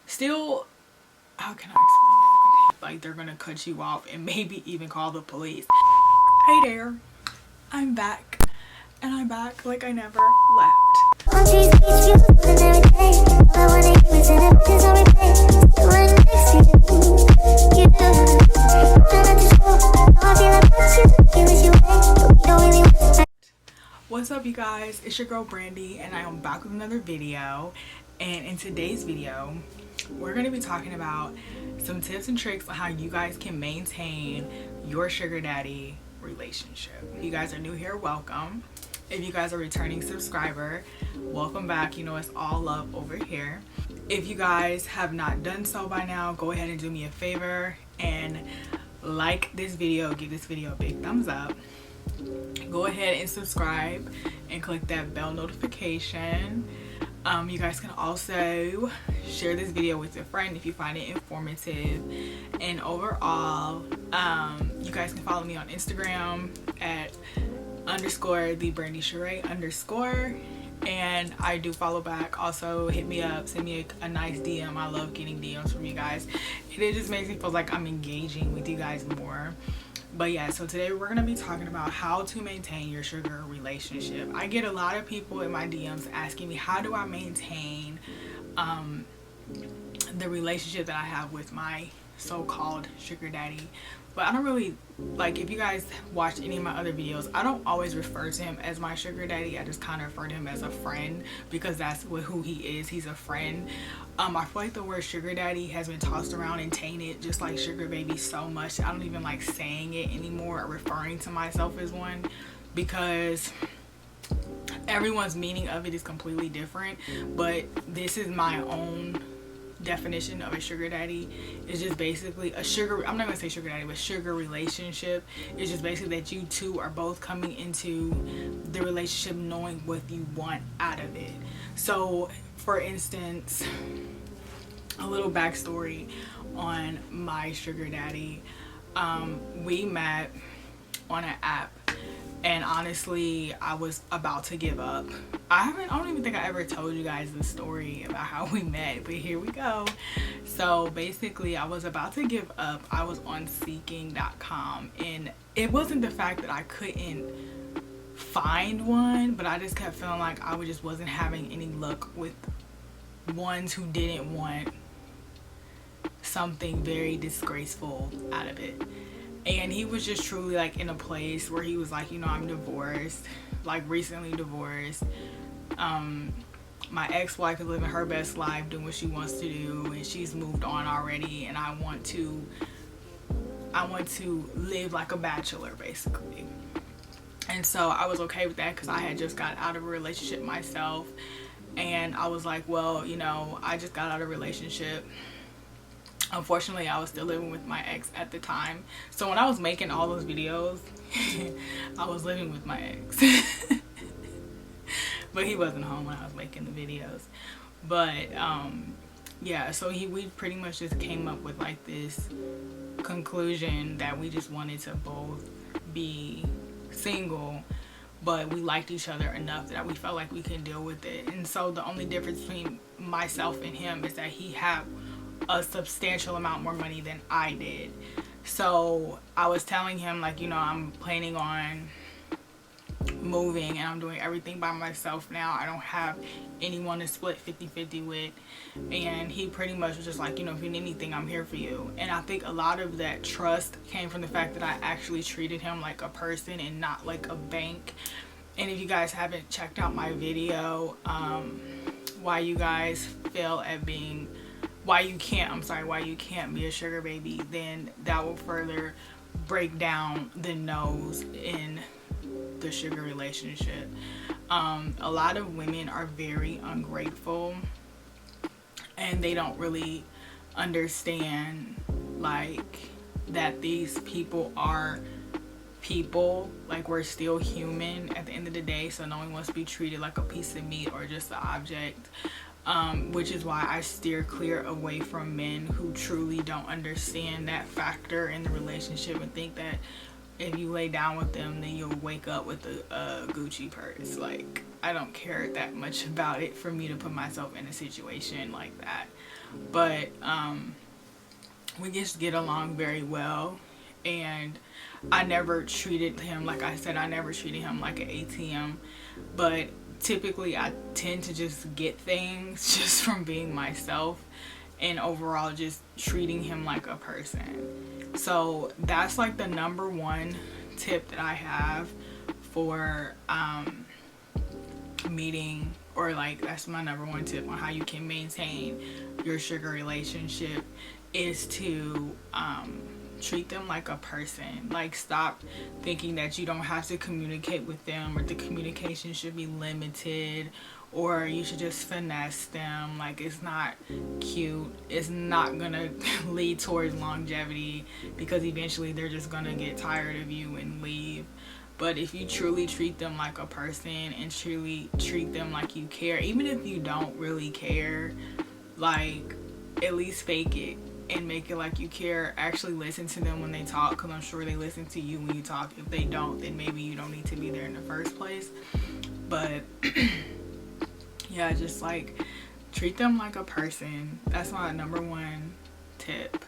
still, how can I explain it? Like, they're gonna cut you off and maybe even call the police. Hey there, I'm back, and I'm back like I never left. What's up, you guys? It's your girl Brandy, and I am back with another video. And in today's video, we're going to be talking about some tips and tricks on how you guys can maintain your sugar daddy relationship. If you guys are new here, welcome. If you guys are a returning subscriber, welcome back. You know, it's all love over here. If you guys have not done so by now, go ahead and do me a favor and like this video. Give this video a big thumbs up. Go ahead and subscribe and click that bell notification. You guys can also share this video with your friend if you find it informative. And overall, you guys can follow me on Instagram at _TheBrandySheree_. And I do follow back. Also, hit me up, send me a nice DM. I love getting DMs from you guys. And it just makes me feel like I'm engaging with you guys more. But yeah, so today we're going to be talking about how to maintain your sugar relationship. I get a lot of people in my DMs asking me, how do I maintain the relationship that I have with my so-called sugar daddy? But I don't really, like, if you guys watch any of my other videos, I don't always refer to him as my sugar daddy. I just kind of refer to him as a friend, because that's who he is. He's a friend. I feel like the word sugar daddy has been tossed around and tainted just like sugar baby so much. I don't even like saying it anymore or referring to myself as one, because everyone's meaning of it is completely different. But this is my own definition of a sugar daddy. Is just basically a sugar, I'm not gonna say sugar daddy, but sugar relationship is just basically that you two are both coming into the relationship knowing what you want out of it. So for instance, a little backstory on my sugar daddy. We met on an app, and honestly I was about to give up. I don't even think I ever told you guys the story about how we met, but here we go. So basically I was about to give up. I was on seeking.com, and it wasn't the fact that I couldn't find one, but I just kept feeling like I just wasn't having any luck with ones who didn't want something very disgraceful out of it. And he was just truly like in a place where he was like, you know, I'm divorced, like recently divorced. My ex-wife is living her best life, doing what she wants to do, and she's moved on already, and I want to live like a bachelor basically. And so I was okay with that, because I had just got out of a relationship myself, and I was like, well, you know, I just got out of a relationship. Unfortunately, I was still living with my ex at the time. So when I was making all those videos, I was living with my ex. But he wasn't home when I was making the videos. But yeah, so we pretty much just came up with like this conclusion that we just wanted to both be single, but we liked each other enough that we felt like we could deal with it. And so the only difference between myself and him is that he had a substantial amount more money than I did. So I was telling him, like, you know, I'm planning on moving and I'm doing everything by myself now. I don't have anyone to split 50-50 with. And he pretty much was just like, you know, if you need anything, I'm here for you. And I think a lot of that trust came from the fact that I actually treated him like a person and not like a bank. And if you guys haven't checked out my video, why you can't be a sugar baby, then that will further break down the no's in the sugar relationship. A lot of women are very ungrateful, and they don't really understand like that these people are people, like we're still human at the end of the day. So no one wants to be treated like a piece of meat or just an object. Which is why I steer clear away from men who truly don't understand that factor in the relationship and think that if you lay down with them, then you'll wake up with a Gucci purse. Like, I don't care that much about it for me to put myself in a situation like that. but we just get along very well. And I never treated him, like I said, I never treated him like an ATM. But typically I tend to just get things just from being myself, and overall just treating him like a person. So that's like the number one tip that I have for meeting, or like that's my number one tip on how you can maintain your sugar relationship, is to treat them like a person. Like, stop thinking that you don't have to communicate with them, or the communication should be limited, or you should just finesse them. Like, it's not cute. It's not gonna lead towards longevity, because eventually they're just gonna get tired of you and leave. But if you truly treat them like a person and truly treat them like you care, even if you don't really care, like, at least fake it and make it like you care. Actually listen to them when they talk, because I'm sure they listen to you when you talk. If they don't, then maybe you don't need to be there in the first place. But yeah, just like treat them like a person. That's my number one tip.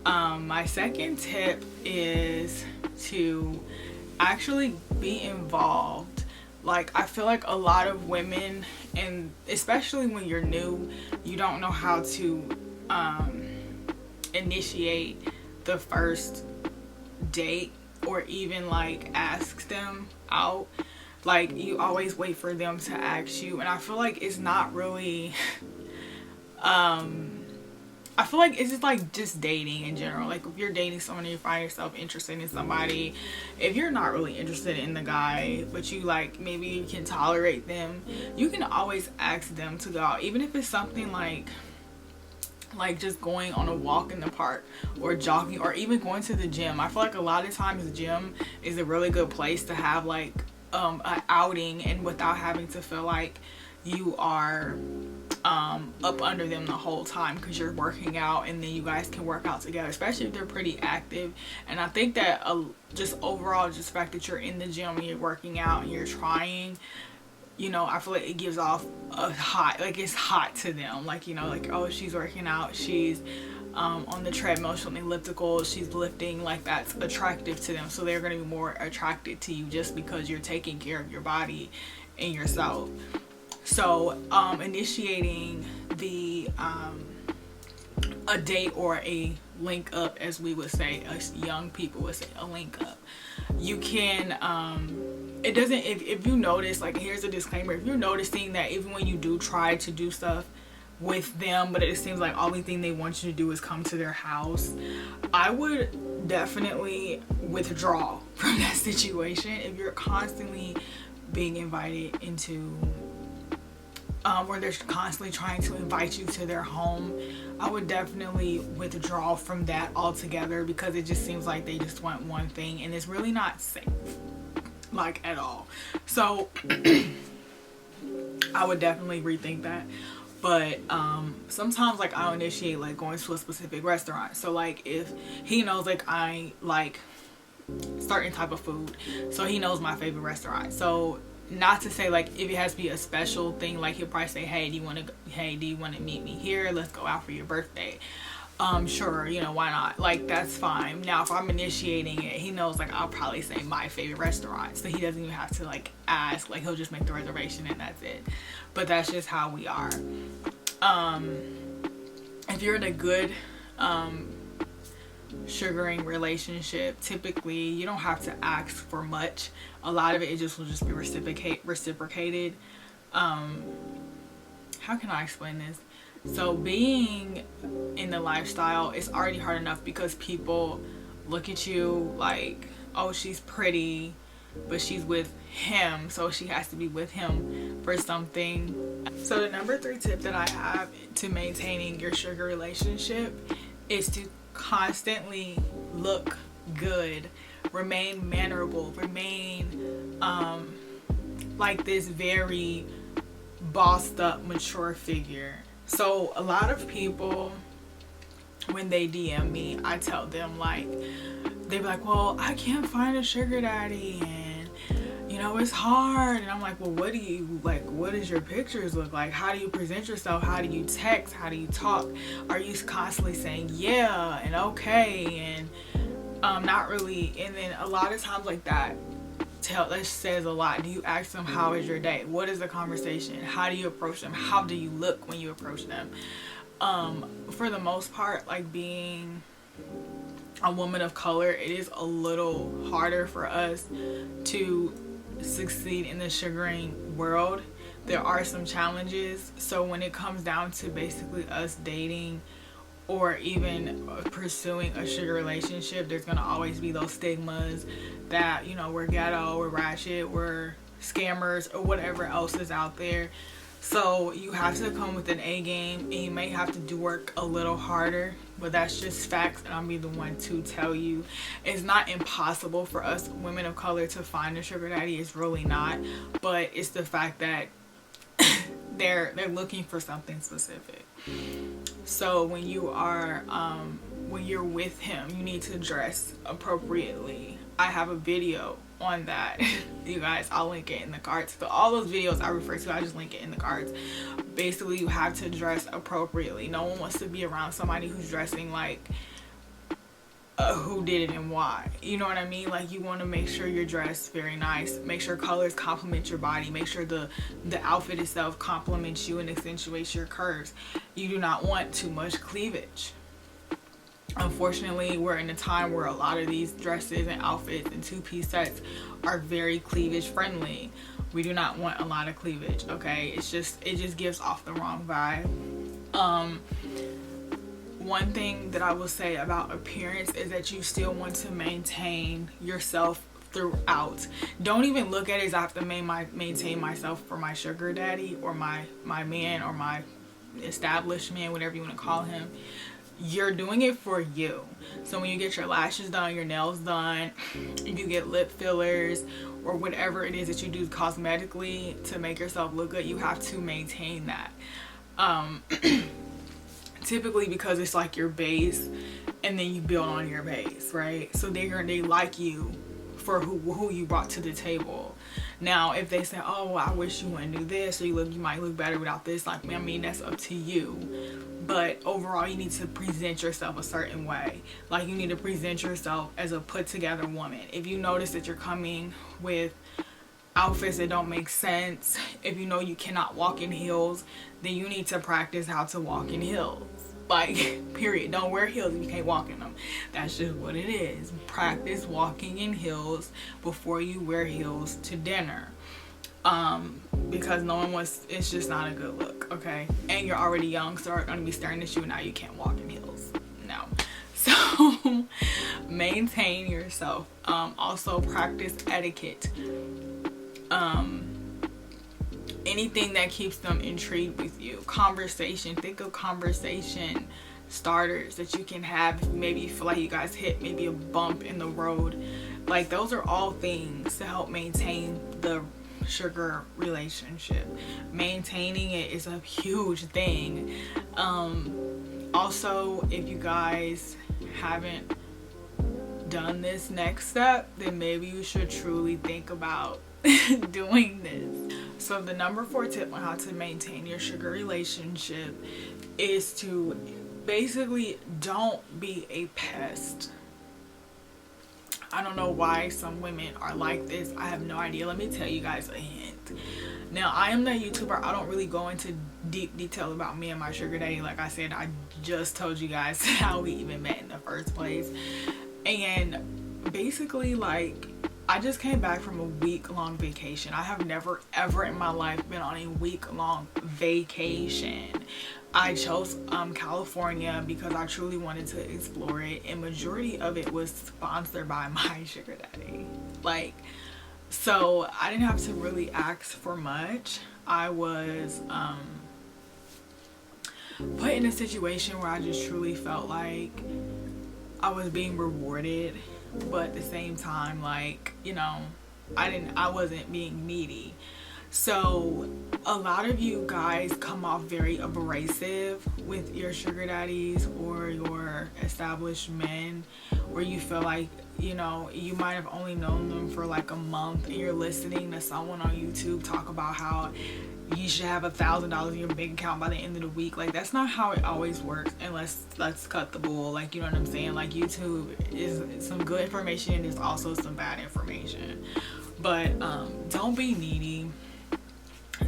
My second tip is to actually be involved. Like, I feel like a lot of women, and especially when you're new, you don't know how to initiate the first date, or even like ask them out. Like, you always wait for them to ask you, and I feel like it's not really I feel like it's just like just dating in general. Like, if you're dating someone and you find yourself interested in somebody, if you're not really interested in the guy, but you like, maybe you can tolerate them, you can always ask them to go out. Even if it's something like just going on a walk in the park, or jogging, or even going to the gym. I feel like a lot of times the gym is a really good place to have like an outing, and without having to feel like you are up under them the whole time, because you're working out, and then you guys can work out together, especially if they're pretty active. And I think that just overall, just the fact that you're in the gym and you're working out and you're trying, you know, I feel like it gives off a hot, like, it's hot to them. Like, you know, like, oh, she's working out, she's on the treadmill, she's on the elliptical, she's lifting. Like, that's attractive to them, so they're going to be more attracted to you just because you're taking care of your body and yourself. So initiating the a date, or a link up, as we would say, us young people would say, a link up. You can it doesn't, if you notice, like, here's a disclaimer, if you're noticing that even when you do try to do stuff with them, but it seems like only thing they want you to do is come to their house, I would definitely withdraw from that situation. If you're constantly being invited into where they're constantly trying to invite you to their home, I would definitely withdraw from that altogether, because it just seems like they just want one thing, and it's really not safe, like, at all. So I would definitely rethink that. But sometimes, like, I'll initiate like going to a specific restaurant. So like, if he knows like I like certain type of food, so he knows my favorite restaurant. So, not to say like if it has to be a special thing, like he'll probably say, hey, do you want to meet me here, let's go out for your birthday. Sure, you know, why not? Like, that's fine. Now, if I'm initiating it, he knows like I'll probably say my favorite restaurant, so he doesn't even have to like ask. Like, he'll just make the reservation and that's it. But that's just how we are. If you're in a good sugaring relationship, typically you don't have to ask for much. A lot of it just will just be reciprocated. How can I explain this? So being in the lifestyle is already hard enough, because people look at you like, oh, she's pretty, but she's with him, so she has to be with him for something. So the number 3 tip that I have to maintaining your sugar relationship is to constantly look good, remain mannerable, remain like this very bossed up, mature figure. So a lot of people, when they DM me, I tell them, like, they be like, well, I can't find a sugar daddy, and know it's hard. And I'm like, well, what do you like? What does your pictures look like? How do you present yourself? How do you text? How do you talk? Are you constantly saying yeah and okay and not really? And then a lot of times like that says a lot. Do you ask them, how is your day? What is the conversation? How do you approach them? How do you look when you approach them? For the most part, like being a woman of color, it is a little harder for us to succeed in the sugaring world. There are some challenges. So when it comes down to basically us dating or even pursuing a sugar relationship, there's gonna always be those stigmas that, you know, we're ghetto, we're ratchet, we're scammers, or whatever else is out there. So you have to come with an A game, and you may have to do work a little harder, but that's just facts, and I'll be the one to tell you. It's not impossible for us women of color to find a sugar daddy. It's really not, but it's the fact that they're looking for something specific. So when you are when you're with him, you need to dress appropriately. I have a video on that. You guys, I'll link it in the cards. So all those videos I refer to, I just link it in the cards. Basically, you have to dress appropriately. No one wants to be around somebody who's dressing like who did it and why. You know what I mean? Like, you want to make sure you're dressed very nice. Make sure colors complement your body. Make sure the outfit itself complements you and accentuates your curves. You do not want too much cleavage. Unfortunately, we're in a time where a lot of these dresses and outfits and two-piece sets are very cleavage friendly. We do not want a lot of cleavage, okay? It just gives off the wrong vibe. One thing that I will say about appearance is that you still want to maintain yourself throughout. Don't even look at it as I have to maintain myself for my sugar daddy or my man or my established man, whatever you want to call him. You're doing it for you. So when you get your lashes done, your nails done, you get lip fillers or whatever it is that you do cosmetically to make yourself look good, you have to maintain that. Typically because it's like your base and then you build on your base, right? So they like you for who you brought to the table. Now if they say, oh, well, I wish you wouldn't do this, or you might look better without this, like, I mean, that's up to you. But overall, you need to present yourself a certain way. Like, you need to present yourself as a put together woman. If you notice that you're coming with outfits that don't make sense, if you know you cannot walk in heels, then you need to practice how to walk in heels. Like, period. Don't wear heels if you can't walk in them. That's just what it is. Practice walking in heels before you wear heels to dinner. Because no one wants, it's just not a good look, okay? And you're already young, so they're gonna be staring at you and now you can't walk in heels. No. So maintain yourself. Also practice etiquette. Anything that keeps them intrigued with you. Conversation. Think of conversation starters that you can have. Maybe you feel like you guys hit maybe a bump in the road. Like, those are all things to help maintain the sugar relationship. Maintaining it is a huge thing. Also, if you guys haven't done this next step, then maybe you should truly think about doing this. So the number 4 tip on how to maintain your sugar relationship is to basically don't be a pest. I don't know why some women are like this. I have no idea. Let me tell you guys a hint. Now, I am the YouTuber. I don't really go into deep detail about me and my sugar daddy. Like I said, I just told you guys how we even met in the first place. And basically, like, I just came back from a week-long vacation. I have never ever in my life been on a week-long vacation. I chose California because I truly wanted to explore it, and majority of it was sponsored by my sugar daddy. Like, so I didn't have to really ask for much. I was put in a situation where I just truly felt like I was being rewarded, but at the same time, like, you know, I wasn't being needy. So a lot of you guys come off very abrasive with your sugar daddies or your established men, where you feel like, you know, you might have only known them for like a month and you're listening to someone on YouTube talk about how you should have $1,000 in your bank account by the end of the week. Like, that's not how it always works. And let's cut the bull. Like, you know what I'm saying? Like, YouTube is some good information and there's also some bad information. But don't be needy.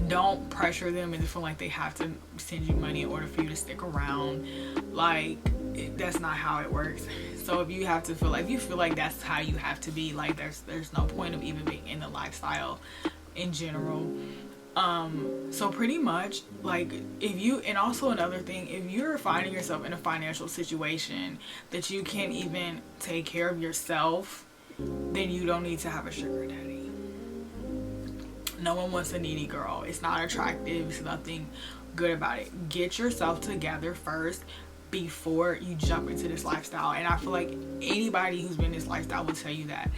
Don't pressure them and feel like they have to send you money in order for you to stick around. Like, that's not how it works. So if you feel like that's how you have to be, like, there's no point of even being in the lifestyle in general. So pretty much, like, and also another thing, if you're finding yourself in a financial situation that you can't even take care of yourself, then you don't need to have a sugar daddy. No one wants a needy girl. It's not attractive. It's nothing good about it. Get yourself together first before you jump into this lifestyle. And I feel like anybody who's been in this lifestyle will tell you that.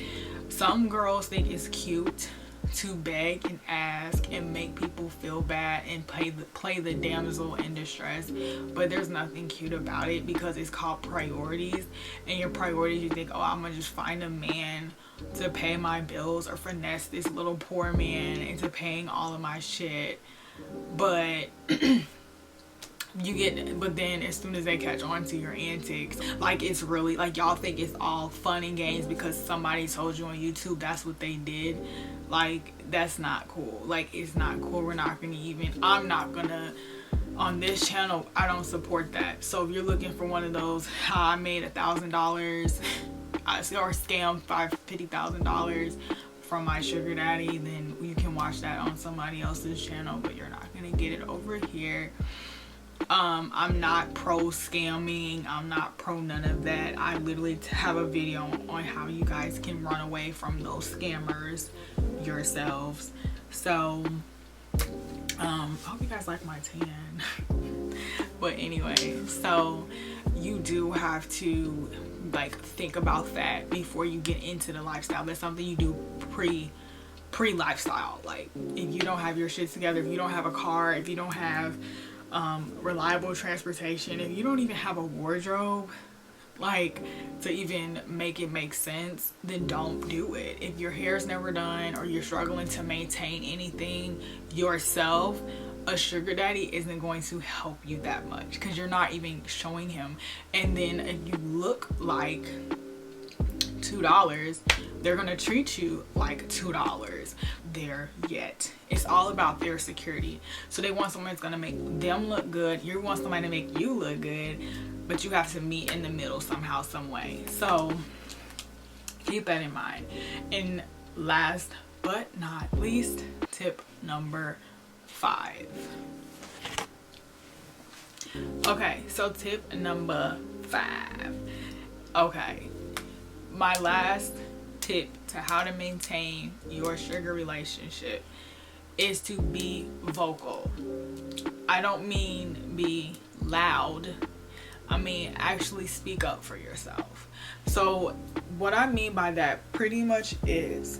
Some girls think it's cute to beg and ask and make people feel bad and play the damsel in distress, but there's nothing cute about it, because it's called priorities. And your priorities, you think, oh, I'm gonna just find a man to pay my bills or finesse this little poor man into paying all of my shit. But but then as soon as they catch on to your antics, like, it's really like y'all think it's all fun and games because somebody told you on YouTube that's what they did. Like, that's not cool. Like, it's not cool. I'm not gonna on this channel, I don't support that. So if you're looking for one of those, how I made $1,000 or scammed $50,000 from my sugar daddy, then you can watch that on somebody else's channel, but you're not gonna get it over here. I'm not pro scamming. I'm not pro none of that. I literally have a video on how you guys can run away from those scammers yourselves. So I hope you guys like my tan. But anyway, so you do have to, like, think about that before you get into the lifestyle. That's something you do pre-lifestyle. Like, if you don't have your shit together, if you don't have a car, if you don't have reliable transportation, if you don't even have a wardrobe, like, to even make it make sense, then don't do it. If your hair's never done or you're struggling to maintain anything yourself, a sugar daddy isn't going to help you that much, because you're not even showing him. And then if you look like $2, they're gonna treat you like $2 there yet. It's all about their security. So they want someone that's gonna make them look good. You want somebody to make you look good, but you have to meet in the middle somehow, some way. So keep that in mind. And last but not least, tip number 5. Okay, so tip number 5. Okay, my last tip to how to maintain your sugar relationship is to be vocal. I don't mean be loud. I mean actually speak up for yourself. So what I mean by that pretty much is,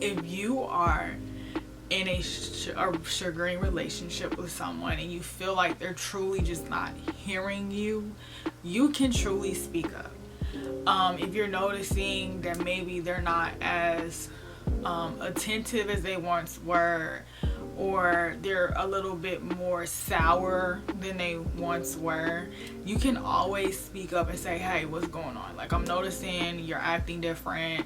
if you are in a sugaring relationship with someone and you feel like they're truly just not hearing you, you can truly speak up. If you're noticing that maybe they're not as attentive as they once were, or they're a little bit more sour than they once were, you can always speak up and say, hey, what's going on? Like, I'm noticing you're acting different,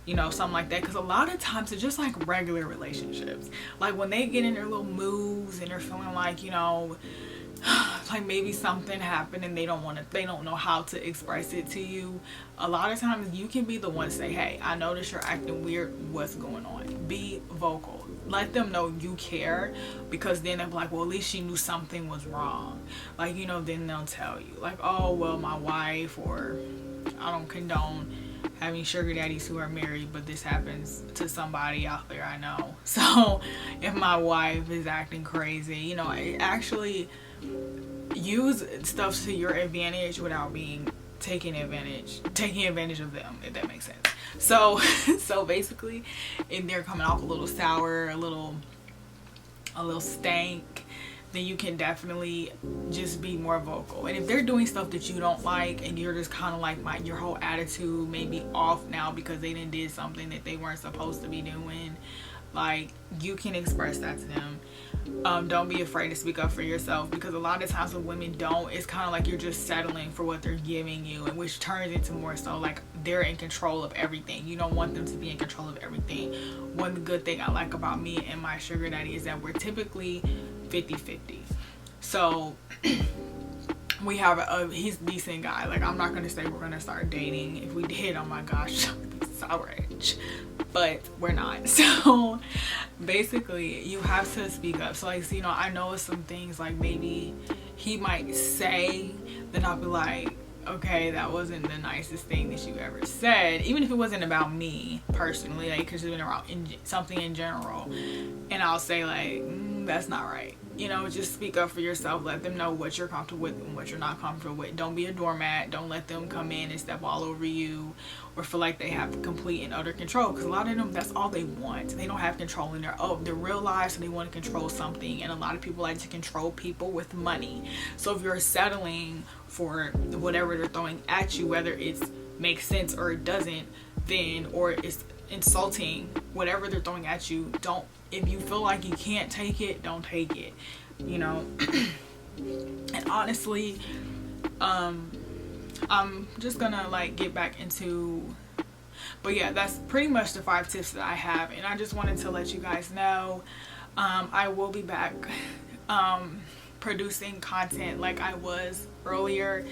you know, something like that. Because a lot of times it's just like regular relationships, like when they get in their little moods and they're feeling like, you know, like maybe something happened and they don't know how to express it to you. A lot of times you can be the one to say, hey, I notice you're acting weird, what's going on? Be vocal. Let them know you care, because then they're like, well, at least she knew something was wrong. Like, you know, then they'll tell you like, oh, well, my wife, or I don't condone having sugar daddies who are married, but this happens to somebody out there I know. So if my wife is acting crazy, you know, actually use stuff to your advantage without being taking advantage of them, if that makes sense. So basically, if they're coming off a little sour, a little a little stank, then you can definitely just be more vocal. And if they're doing stuff that you don't like and you're just kind of like, your whole attitude may be off now because they did something that they weren't supposed to be doing, like, you can express that to them. Don't be afraid to speak up for yourself, because a lot of times when women don't, it's kind of like you're just settling for what they're giving you, and which turns into more so like they're in control of everything. You don't want them to be in control of everything. One good thing I like about me and my sugar daddy is that we're typically 50-50. So we have he's a decent guy. Like, I'm not gonna say we're gonna start dating. If we did, oh my gosh, so rich. But we're not. So basically you have to speak up. So like, so, you know, I know some things like maybe he might say, then I'll be like, okay, that wasn't the nicest thing that you ever said, even if it wasn't about me personally, like, because it's been around something in general, and I'll say like, that's not right. You know, just speak up for yourself. Let them know what you're comfortable with and what you're not comfortable with. Don't be a doormat. Don't let them come in and step all over you or feel like they have complete and utter control, because a lot of them, that's all they want. They don't have control in their real lives, so they want to control something. And a lot of people like to control people with money. So if you're settling for whatever they're throwing at you, whether it makes sense or it doesn't, then, or it's insulting, whatever they're throwing at you, don't, if you feel like you can't take it, don't take it, you know. And honestly, I'm just gonna like get back into, but yeah, that's pretty much the 5 tips that I have. And I just wanted to let you guys know, I will be back producing content like I was earlier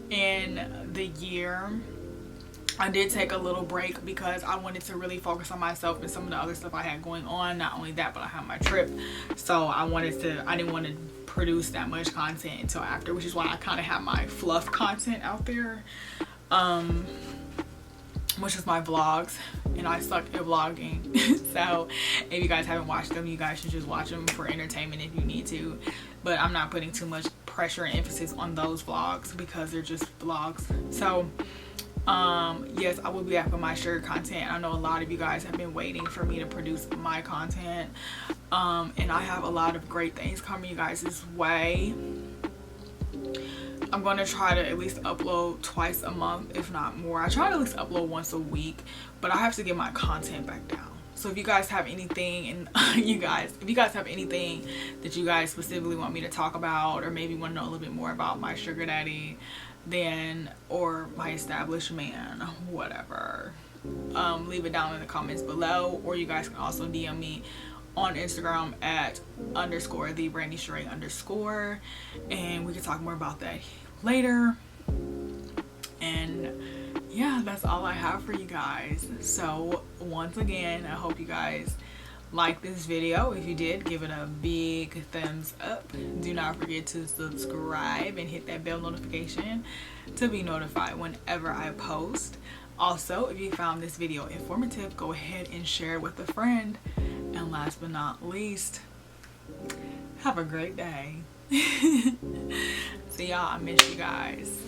in the year. I did take a little break because I wanted to really focus on myself and some of the other stuff I had going on. Not only that, but I had my trip, so I didn't want to produce that much content until after, which is why I kind of have my fluff content out there, which is my vlogs, and I suck at vlogging. So if you guys haven't watched them, you guys should just watch them for entertainment if you need to, but I'm not putting too much pressure and emphasis on those vlogs because they're just vlogs. So yes, I will be back with my sugar content. I know a lot of you guys have been waiting for me to produce my content, and I have a lot of great things coming you guys' way. I'm going to try to at least upload twice a month, if not more. I try to at least upload once a week, but I have to get my content back down. So if you guys have anything, and if you guys have anything that you guys specifically want me to talk about, or maybe want to know a little bit more about my sugar daddy, then, or my established man, whatever, leave it down in the comments below. Or you guys can also DM me on Instagram at _the_Brandy_, and we can talk more about that later. And yeah, that's all I have for you guys. So once again, I hope you guys like this video. If you did, give it a big thumbs up. Do not forget to subscribe and hit that bell notification to be notified whenever I post. Also, if you found this video informative, go ahead and share it with a friend. And last but not least, have a great day. See y'all. I miss you guys.